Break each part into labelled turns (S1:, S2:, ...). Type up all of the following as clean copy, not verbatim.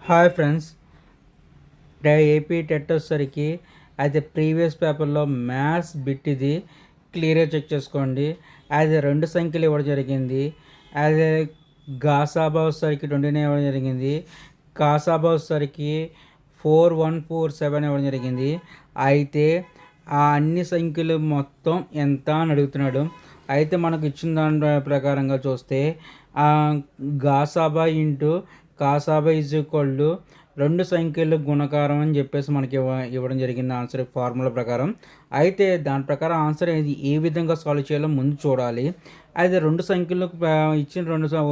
S1: Hi friends, AP TET వచ్చేసరికి అయితే previous పేపర్లో మ్యాథ్స్ బిట్ ఇది క్లియర్గా చెక్ చేసుకోండి. అది 2 సంఖ్యలు ఇవ్వడం జరిగింది. అదే గాసాబా వచ్చేసరికి 29 ఇవ్వడం జరిగింది. కాసాబా వచ్చేసరికి 4147 ఇవ్వడం జరిగింది. అయితే ఆ అన్ని సంఖ్యలు మొత్తం ఎంత అని అడుగుతున్నాడు. అయితే మనకు ఇచ్చిన దాని ప్రకారంగా చూస్తే గాసాబా ఇంటూ కాసాబా ఈజ్ ఈక్వల్ టు 2 సంఖ్యలు గుణకారం అని చెప్పేసి మనకి ఇవ్వడం జరిగింది ఆన్సర్ ఫార్ములా ప్రకారం. అయితే దాని ప్రకారం ఆన్సర్ ఏ విధంగా సాల్వ్ చేయాలో ముందు చూడాలి. అయితే 2 సంఖ్యలు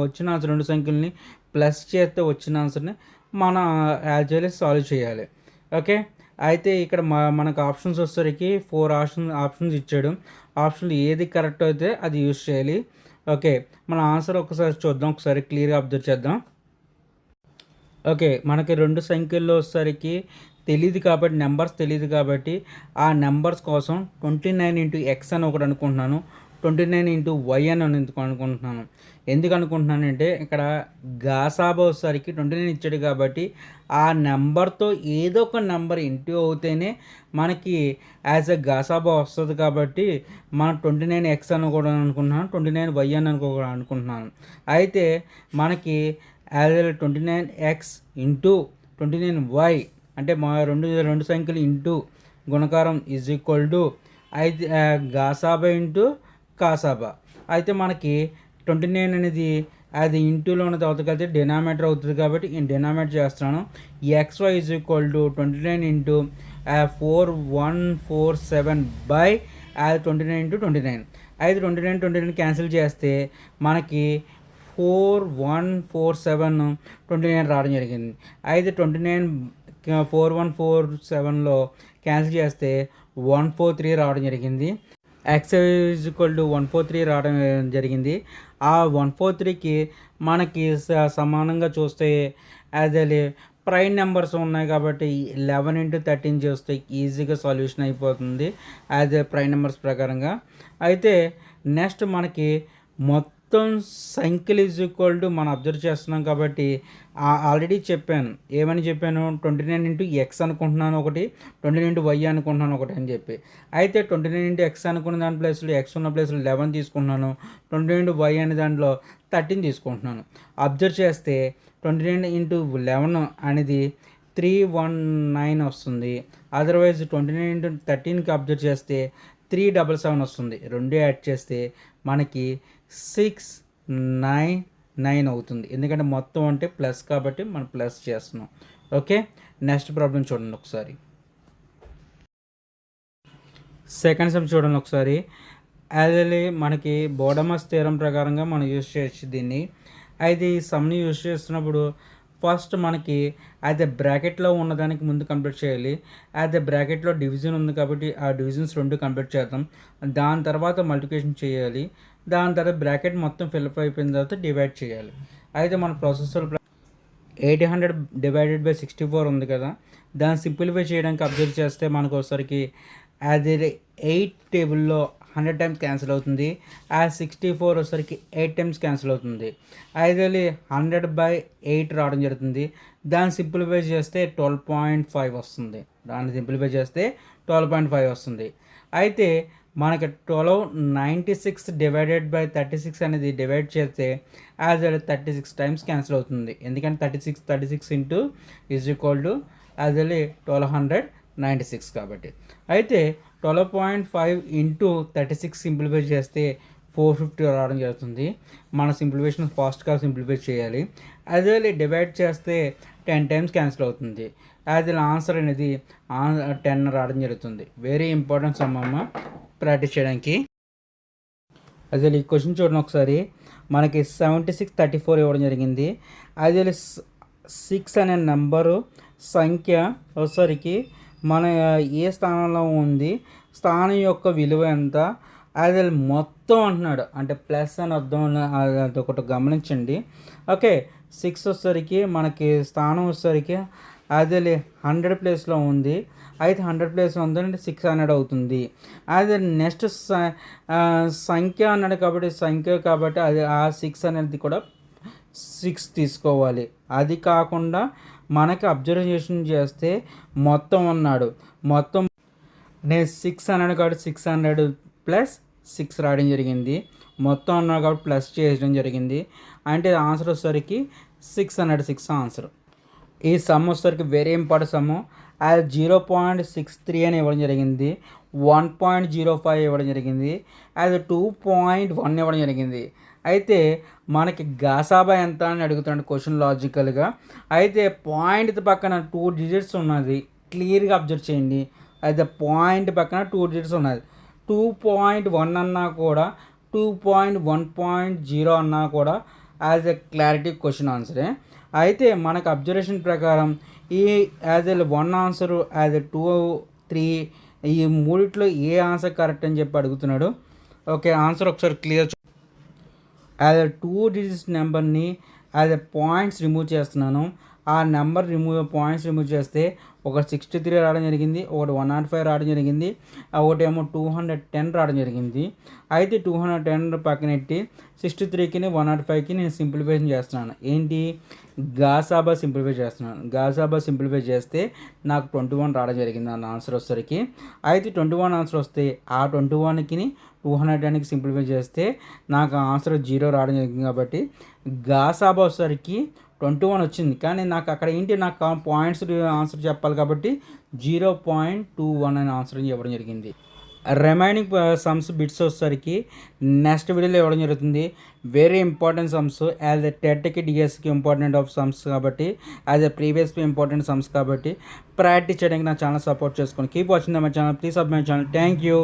S1: వచ్చిన ఆన్సర్ 2 సంఖ్యలని ప్లస్ చేస్తే వచ్చిన ఆన్సర్ని మనం యాక్చువల్లీ సాల్వ్ చేయాలి. ఓకే, అయితే ఇక్కడ మనకు ఆప్షన్స్ వచ్చేసరికి 4 ఆప్షన్స్ ఇచ్చాడు. ఆప్షన్లు ఏది కరెక్ట్ అయితే అది యూజ్ చేయాలి. ఓకే, మన ఆన్సర్ ఒకసారి చూద్దాం, ఒకసారి క్లియర్గా అబ్జర్వ్ చేద్దాం. ఓకే, మనకి 2 సంఖ్యల్లో వచ్చేసరికి నెంబర్స్ తెలియదు కాబట్టి ఆ నెంబర్స్ కోసం 29 ఇంటూ ఎక్స్ అని ఒకటి అనుకుంటున్నాను, 29 ఇంటూ వై అని అనుకుంటున్నాను. ఎందుకు అనుకుంటున్నానంటే ఇక్కడ గాసాబా వచ్చేసరికి 29 ఇచ్చాడు కాబట్టి ఆ నెంబర్తో ఏదో ఒక నెంబర్ ఇంటూ అవుతేనే మనకి యాజ్ ఎ గాసాబా వస్తుంది కాబట్టి మనం 29 ఎక్స్ అని కూడా అనుకుంటున్నాను, 29 వై అని అనుకుంటున్నాను. అయితే మనకి యాజ్ 29x ఇంటూ 29y అంటే మా రెండు సంఖ్యలు ఇంటూ గుణకారం ఈజ్ ఈక్వల్ టు అయితే గాసాబా ఇంటూ కాసాబా. అయితే మనకి 29 అనేది అది ఇంటూలో ఉన్న తర్వాత కలిసి డినామినేటర్ అవుతుంది కాబట్టి నేను డినామినేట్ చేస్తున్నాను. XY is equal to 29 into 4147 by 29 into 29. అయితే 29 క్యాన్సిల్ చేస్తే మనకి 4147 29 రావడం జరిగింది. అయితే 29 4147లో క్యాన్సిల్ చేస్తే 143 రావడం జరిగింది. ఎక్స్ ఈజ్ ఈక్వల్ టు 143 రావడం జరిగింది. ఆ 143కి మనకి సమానంగా చూస్తే అదే ప్రైమ్ నెంబర్స్ ఉన్నాయి కాబట్టి 11 ఇంటూ 13 చేస్తే ఈజీగా సొల్యూషన్ అయిపోతుంది అదే ప్రైమ్ నెంబర్స్ ప్రకారంగా. అయితే నెక్స్ట్ మనకి మొత్తం సంఖ్యలు ఈజ్ ఈక్వల్ టు మనం అబ్జర్వ్ చేస్తున్నాం కాబట్టి ఆల్రెడీ చెప్పాను, ఏమని చెప్పాను, 29 ఇంటూ ఎక్స్ అనుకుంటున్నాను ఒకటి, 29 ఇంటూ వై అనుకుంటున్నాను ఒకటి అని చెప్పి. అయితే 29 ఇంటూ ఎక్స్ అనుకున్న దాని ప్లేస్లో ఎక్స్ ఉన్న ప్లేస్లో 11 తీసుకుంటున్నాను, 29 ఇంటూ వై అనే దాంట్లో 13 తీసుకుంటున్నాను. అబ్జర్వ్ చేస్తే 29 ఇంటూ 11 అనేది 319 వస్తుంది. అదర్వైజ్ 29 ఇంటూ 13కి అబ్జర్వ్ చేస్తే 377 వస్తుంది. రెండు యాడ్ చేస్తే మనకి 699 అవుతుంది. ఎందుకంటే మొత్తం అంటే ప్లస్ కాబట్టి మనం ప్లస్ చేస్తున్నాం. ఓకే, నెక్స్ట్ ప్రాబ్లం చూడండి ఒకసారి. సెకండ్ సమ్ చూడండి ఒకసారి. అదే మనకి బోడమస్ థియరం ప్రకారంగా మనం యూజ్ చేయొచ్చు దీన్ని. అయితే ఈ సమ్ని యూజ్ చేస్తున్నప్పుడు ఫస్ట్ మనకి అయితే బ్రాకెట్లో ఉన్నదానికి ముందు కంప్లీట్ చేయాలి. అయితే బ్రాకెట్లో డివిజన్ ఉంది కాబట్టి ఆ డివిజన్స్ 2 కంప్లీట్ చేద్దాం. దాని తర్వాత మల్టిప్లికేషన్ చేయాలి. దాని తర్వాత బ్రాకెట్ మొత్తం ఫిల్అప్ అయిపోయిన తర్వాత డివైడ్ చేయాలి. అయితే మన ప్రాసెసర్ 800 డివైడెడ్ బై 64 ఉంది కదా, దాన్ని సింప్లిఫై చేయడానికి అబ్జర్వ్ చేస్తే మనకు ఒకసారికి అది 8 టేబుల్లో 100 టైమ్స్ క్యాన్సిల్ అవుతుంది. ఆ 64 వచ్చేసరికి 8 టైమ్స్ క్యాన్సిల్ అవుతుంది. అయితే 100 బై 8 రావడం జరుగుతుంది. దాన్ని సింప్లిఫై చేస్తే 12.5 వస్తుంది. దాన్ని సింప్లిఫై చేస్తే 12.5 వస్తుంది. అయితే మనకి 96 డివైడెడ్ బై 36 అనేది డివైడ్ చేస్తే యాజ్ 36 టైమ్స్ క్యాన్సిల్ అవుతుంది. ఎందుకంటే 36 into is equal to as 1296 కాబట్టి. అయితే 12.5 ఇంటూ 36 సింప్లిఫై చేస్తే 450 రావడం జరుగుతుంది. మన సింప్లిఫికేషన్ ఫాస్ట్గా సింప్లిఫై చేయాలి. అదే డివైడ్ చేస్తే 10 టైమ్స్ క్యాన్సిల్ అవుతుంది. అది ఆన్సర్ అనేది 10 రావడం జరుగుతుంది. వెరీ ఇంపార్టెంట్ సమ్ అమ్మ ప్రాక్టీస్ చేయడానికి. అదే ఈ క్వశ్చన్ చూడండి ఒకసారి. మనకి 7634 ఇవ్వడం జరిగింది. అదే 6 అనే నెంబరు సంఖ్య ఒకసారికి మన ఏ స్థానంలో ఉంది, స్థానం యొక్క విలువ ఎంత, అది మొత్తం అంటున్నాడు అంటే ప్లస్ అని అర్థం. అదొకటి గమనించండి. ఓకే, 6 వచ్చేసరికి మనకి స్థానం వచ్చేసరికి అది 100 ప్లేస్లో ఉంది. అయితే 100 ప్లేస్లో ఉందంటే 600 అవుతుంది. అదే నెక్స్ట్ సంఖ్య అన్నాడు కాబట్టి అది ఆ 6 అనేది కూడా 6 తీసుకోవాలి. అది కాకుండా మనకి అబ్జర్వేషన్ చేస్తే మొత్తం ఉన్నాడు. మొత్తం నేను 600 కాబట్టి 600 ప్లస్ 6 రాయడం జరిగింది. మొత్తం ఉన్నాడు కాబట్టి ప్లస్ చేయడం జరిగింది. అంటే ఆన్సర్ వచ్చేసరికి 606 ఆన్సర్. ఈ సమ్ వచ్చేసరికి వెరీ ఇంపార్టెంట్ సమ్. అది 0.63 అని ఇవ్వడం జరిగింది, 1.05 ఇవ్వడం జరిగింది, అది 2.1 ఇవ్వడం జరిగింది. అయితే మనకి గాసాబా ఎంత అని అడుగుతున్నాడు క్వశ్చన్ లాజికల్గా. అయితే పాయింట్ పక్కన 2 డిజిట్స్ ఉన్నది, క్లియర్గా అబ్జర్వ్ చేయండి. అయితే పాయింట్ పక్కన 2 డిజిట్స్ ఉన్నది. 2.1 అన్నా కూడా 2.1.0 అన్నా కూడా యాజ్ ఎ క్లారిటీ క్వశ్చన్ ఆన్సరే. అయితే మనకు అబ్జర్వేషన్ ప్రకారం ఈ as a 1 answer, as a 2, 3 ఈ మూడిట్లో ఏ ఆన్సర్ కరెక్ట్ అని చెప్పి అడుగుతున్నాడు. ఓకే, ఆన్సర్ ఒకసారి క్లియర్. యాజ్ ఎ 2 డిజిట్స్ నెంబర్ని యాజ్ ఎ పాయింట్స్ రిమూవ్ చేస్తున్నాను. ఆ నెంబర్ పాయింట్స్ రిమూవ్ చేస్తే ఒక 63 రావడం జరిగింది, ఒకటి 105 రావడం జరిగింది, ఒకటేమో 210 రావడం జరిగింది. అయితే 210 పక్కనెట్టి 63కి 105కి నేను సింప్లిఫికేషన్ చేస్తున్నాను. ఏంటి, గాసాబా సింప్లిఫై చేస్తున్నాను. గాసాబా సింప్లిఫై చేస్తే నాకు 21 రావడం జరిగింది అన్న ఆన్సర్ వచ్చేసరికి. అయితే 21 ఆన్సర్ వస్తే ఆ 21కి 210కి సింప్లిఫై చేస్తే నాకు ఆన్సర్ 0 రావడం జరిగింది. కాబట్టి గాసాబా వచ్చేసరికి 21 వచ్చింది. కానీ నాకు అక్కడ ఏంటి, నాకు పాయింట్స్ ఆన్సర్ చెప్పాలి కాబట్టి 0.21 అనే ఆన్సర్ ఇవ్వడం జరిగింది. రిమైనింగ్ సమ్స్ బిట్స్ వచ్చేసరికి నెక్స్ట్ వీడియోలో ఇవ్వడం జరుగుతుంది. Very important sums, as a టెట్కి డిఎస్కి ఇంపార్టెంట్ ఆఫ్ సమ్స్ కాబట్టి, as a previous important sums కాబట్టి ప్రాక్టీస్ చేయడానికి నా ఛానల్ సపోర్ట్ చేసుకోండి. Keep watching my channel, please sub my channel. Thank you.